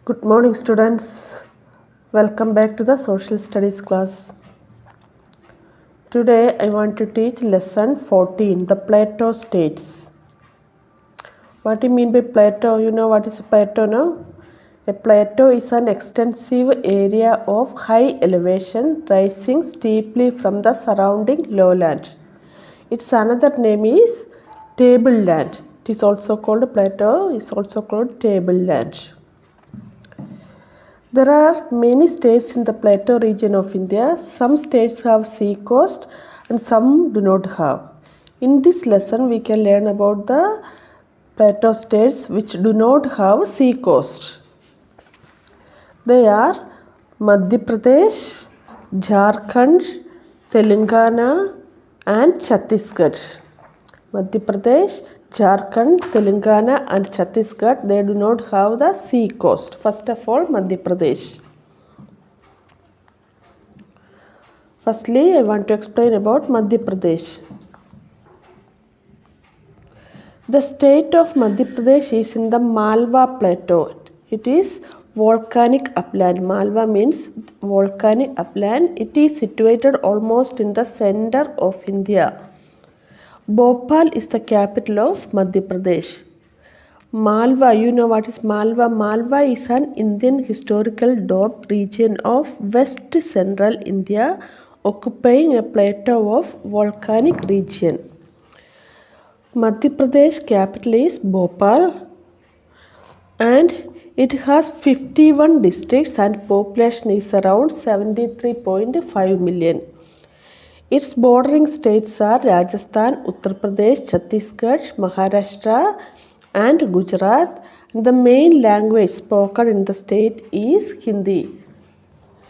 Good morning, students. Welcome back to the social studies class. Today I want to teach lesson 14, the plateau states. What do you mean by plateau? You know what is a plateau now? A plateau is an extensive area of high elevation rising steeply from the surrounding lowland. Its another name is tableland. It is also called plateau, is also called tableland. There are many states in the plateau region of India. Some states have sea coast and some do not have. In this lesson, we can learn about the plateau states which do not have sea coast. They are Madhya Pradesh, Jharkhand, Telangana and Chhattisgarh. Madhya Pradesh, Jharkhand, Telangana and Chhattisgarh, they do not have the sea coast. First of all, Madhya Pradesh. Firstly, I want to explain about Madhya Pradesh. The state of Madhya Pradesh is in the Malwa Plateau. It is volcanic upland. Malwa means volcanic upland. It is situated almost in the center of India. Bhopal is the capital of Madhya Pradesh. Malwa, you know what is Malwa? Malwa is an Indian historical domed region of west central India occupying a plateau of volcanic region. Madhya Pradesh capital is Bhopal and it has 51 districts and population is around 73.5 million. Its bordering states are Rajasthan, Uttar Pradesh, Chhattisgarh, Maharashtra and Gujarat. The main language spoken in the state is Hindi.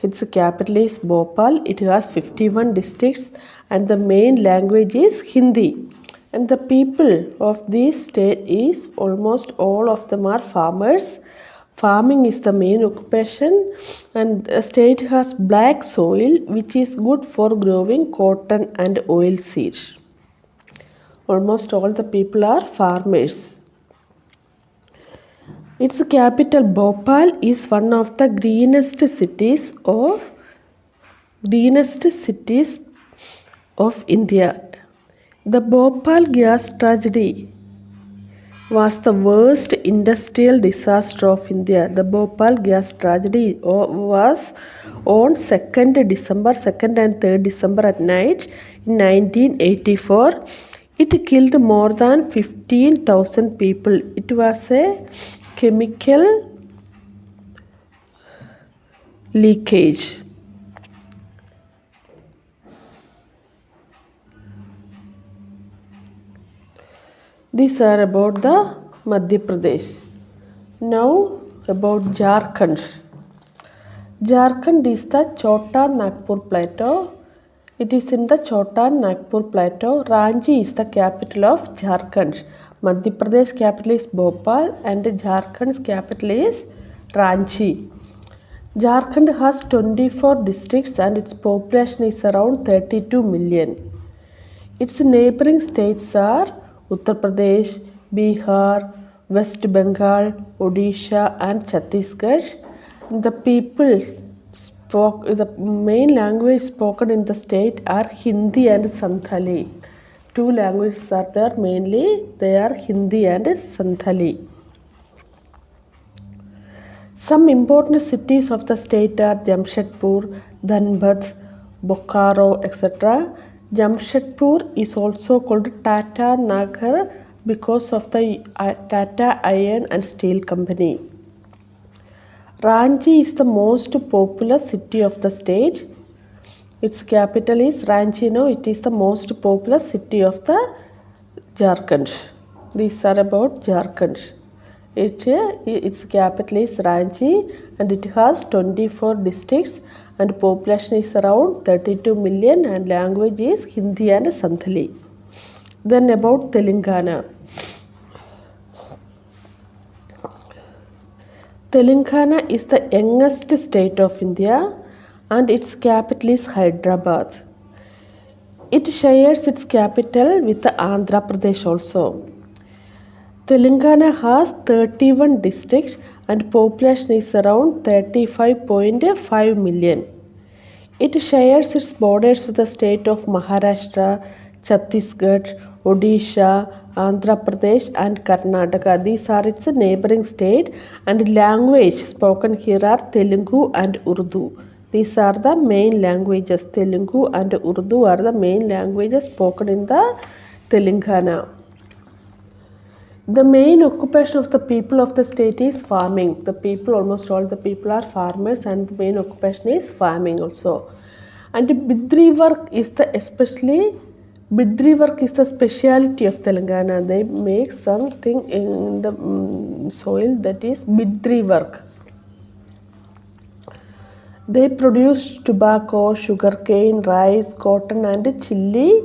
Its capital is Bhopal. It has 51 districts and the main language is Hindi. And the people of this state is almost all of them are farmers. Farming is the main occupation and the state has black soil which is good for growing cotton and oilseed. Almost all the people are farmers. Its capital Bhopal is one of the greenest cities of India. The Bhopal gas tragedy was the worst industrial disaster of India. The Bhopal gas tragedy was on 2nd December, 2nd and 3rd December at night in 1984. It killed more than 15,000 people. It was a chemical leakage. These are about the Madhya Pradesh. Now about Jharkhand. Jharkhand is the Chota Nagpur Plateau. It is in the Chota Nagpur Plateau. Ranchi is the capital of Jharkhand. Madhya Pradesh capital is Bhopal and Jharkhand's capital is Ranchi. Jharkhand has 24 districts and its population is around 32 million. Its neighboring states are Uttar Pradesh, Bihar, West Bengal, Odisha and Chhattisgarh. The main language spoken in the state are Hindi and Santhali. Two languages are there mainly, they are Hindi and Santhali. Some important cities of the state are Jamshedpur, Dhanbad, Bokaro, etc. Jamshedpur is also called Tata Nagar because of the Tata Iron and Steel Company. Ranchi is the most populous city of the state. Its capital is Ranchi. Now it is the most populous city of the Jharkhand. These are about Jharkhand. Its capital is Ranchi and it has 24 districts and population is around 32 million and language is Hindi and Santhali. Then about Telangana. Telangana is the youngest state of India and its capital is Hyderabad. It shares its capital with Andhra Pradesh also. Telangana has 31 districts and population is around 35.5 million. It shares its borders with the state of Maharashtra, Chhattisgarh, Odisha, Andhra Pradesh and Karnataka. These are its neighboring states, and language spoken here are Telugu and Urdu. These are the main languages. Telugu and Urdu are the main languages spoken in the Telangana. The main occupation of the people of the state is farming. The people, almost all the people are farmers, and the main occupation is farming also. And Bidri work is the speciality of Telangana. They make something in the soil, that is Bidri work. They produce tobacco, sugarcane, rice, cotton and chili.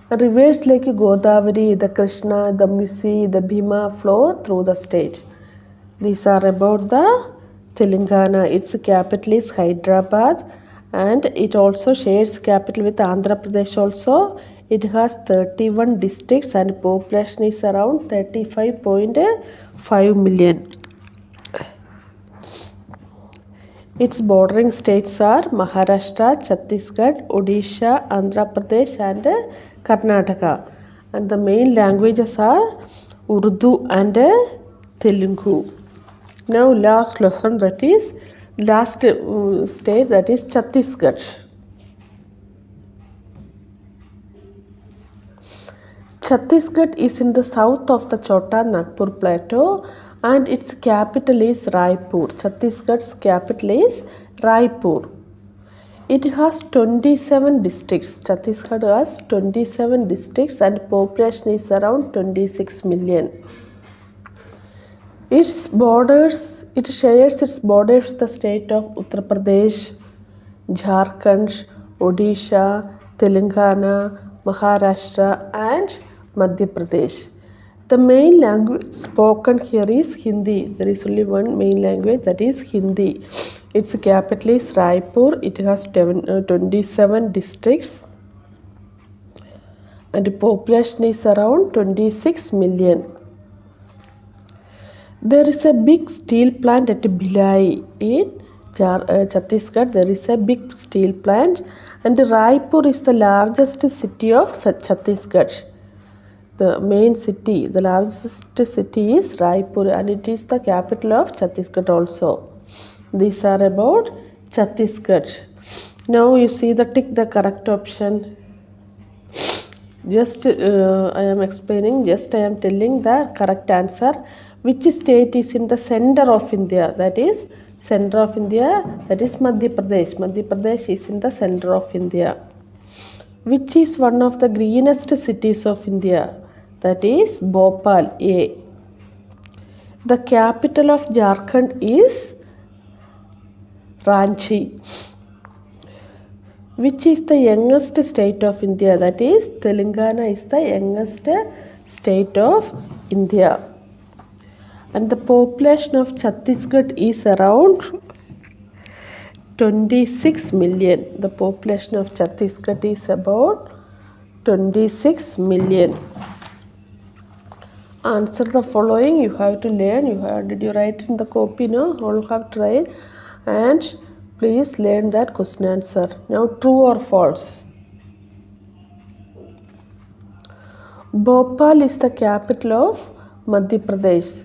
Rivers like Godavari, the Krishna, the Musi, the Bhima flow through the state. These are about the Telangana. Its capital is Hyderabad, and it also shares capital with Andhra Pradesh also. It has 31 districts and population is around 35.5 million. Its bordering states are Maharashtra, Chhattisgarh, Odisha, Andhra Pradesh and Karnataka. And the main languages are Urdu and Telugu. Now last lesson, that is last state, that is Chhattisgarh. Chhattisgarh is in the south of the Chota Nagpur plateau and its capital is Raipur. Chhattisgarh's capital is Raipur. It has 27 districts. Chhattisgarh has 27 districts and population is around 26 million. It shares its borders with the state of Uttar Pradesh, Jharkhand, Odisha, Telangana, Maharashtra and Madhya Pradesh. The main language spoken here is Hindi. There is only one main language, that is Hindi. Its capital is Raipur. It has 27 districts and the population is around 26 million. There is a big steel plant at Bhilai in Chhattisgarh. There is a big steel plant, and Raipur is the largest city of Chhattisgarh. The main city, the largest city is Raipur, and it is the capital of Chhattisgarh also. These are about Chhattisgarh. Now you see the tick the correct option. Just I am explaining, just I am telling the correct answer. Which state is in the center of India? That is center of India, that is Madhya Pradesh. Madhya Pradesh is in the center of India. Which is one of the greenest cities of India? That is Bhopal, A. The capital of Jharkhand is Ranchi. Which is the youngest state of India? That is Telangana is the youngest state of India. And the population of Chhattisgarh is around 26 million. The population of Chhattisgarh is about 26 million. Answer the following. You have to learn. Did you write in the copy? No, all have to write, and please learn that question answer. Now, true or false? Bhopal is the capital of Madhya Pradesh.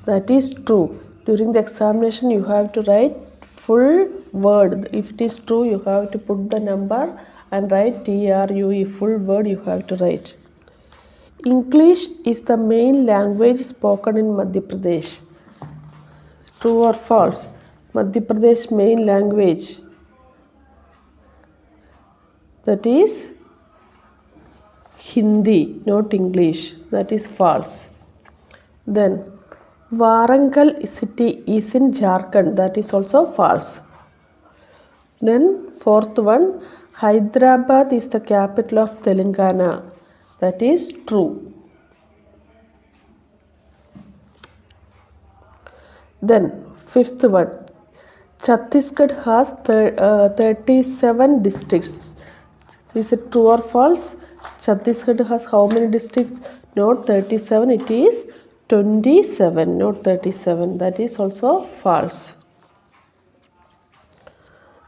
That is true. During the examination, you have to write full word. If it is true, you have to put the number and write TRUE. Full word you have to write. English is the main language spoken in Madhya Pradesh. True or false? Madhya Pradesh main language, that is Hindi, not English. That is false. Then Warangal city is in Jharkhand. That is also false. Then fourth one, Hyderabad is the capital of Telangana. That is true. Then fifth one, Chhattisgarh has 37 districts. Is it true or false? Chhattisgarh has how many districts? Not 37, it is 27, not 37. That is also false.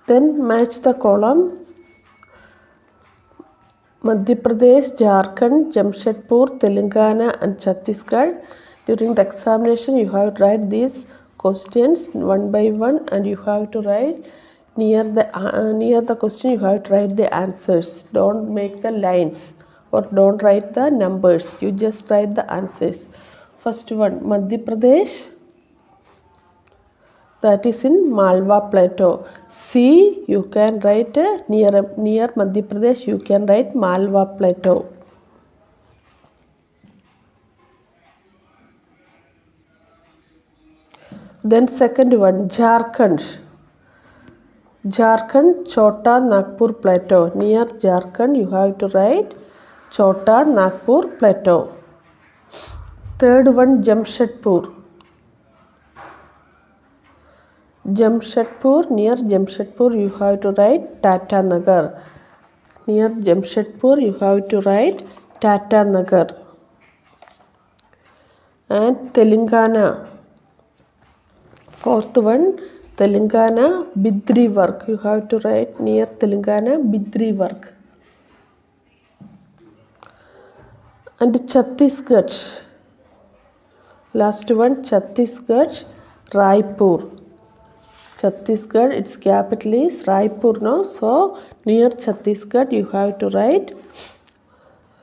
Then match the column. Madhya Pradesh, Jharkhand, Jamshedpur, Telangana and Chhattisgarh. During the examination, you have to write these questions one by one, and you have to write near the question. You have to write the answers. Don't make the lines or don't write the numbers. You just write the answers. First one, Madhya Pradesh. That is in Malwa Plateau. C, you can write near Madhya Pradesh, you can write Malwa Plateau. Then second one, Jharkhand. Jharkhand, Chota Nagpur Plateau. Near Jharkhand, you have to write Chota Nagpur Plateau. Third one, Jamshedpur. Jamshedpur, near Jamshedpur, you have to write Tata Nagar. Near Jamshedpur, you have to write Tata Nagar. And Telangana. Fourth one, Telangana, Bidri Work. You have to write near Telangana, Bidri Work. And Chhattisgarh. Last one, Chhattisgarh, Raipur. Chhattisgarh, its capital is Raipur, no? So, near Chhattisgarh, you have to write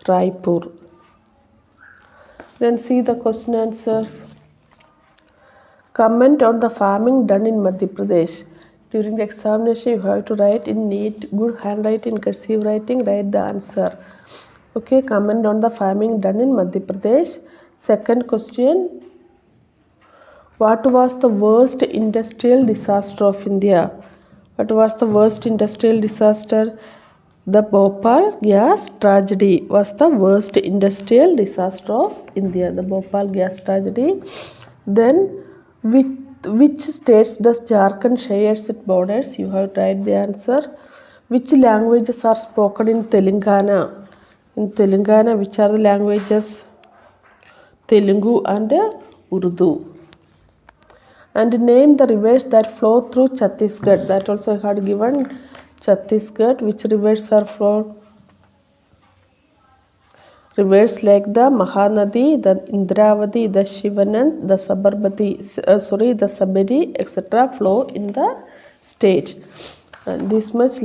Raipur. Then see the question answers. Comment on the farming done in Madhya Pradesh. During the examination, you have to write in neat, good handwriting, cursive writing, write the answer. Okay, comment on the farming done in Madhya Pradesh. Second question. What was the worst industrial disaster of India? What was the worst industrial disaster? The Bhopal gas tragedy was the worst industrial disaster of India. The Bhopal gas tragedy. Then, which states does Jharkhand shares its borders? You have to write the answer. Which languages are spoken in Telangana? In Telangana, which are the languages? Telugu and Urdu. And name the rivers that flow through Chhattisgarh. That also I had given Chhattisgarh. Which rivers are flowed? Rivers like the Mahanadi, the Indravati, the Shivanand, the Sabarbati, the Saberi, etc. flow in the state. And this much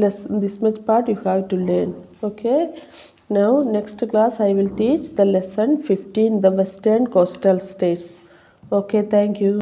part you have to learn. Okay. Now next class I will teach the lesson 15, the Western Coastal States. Okay, thank you.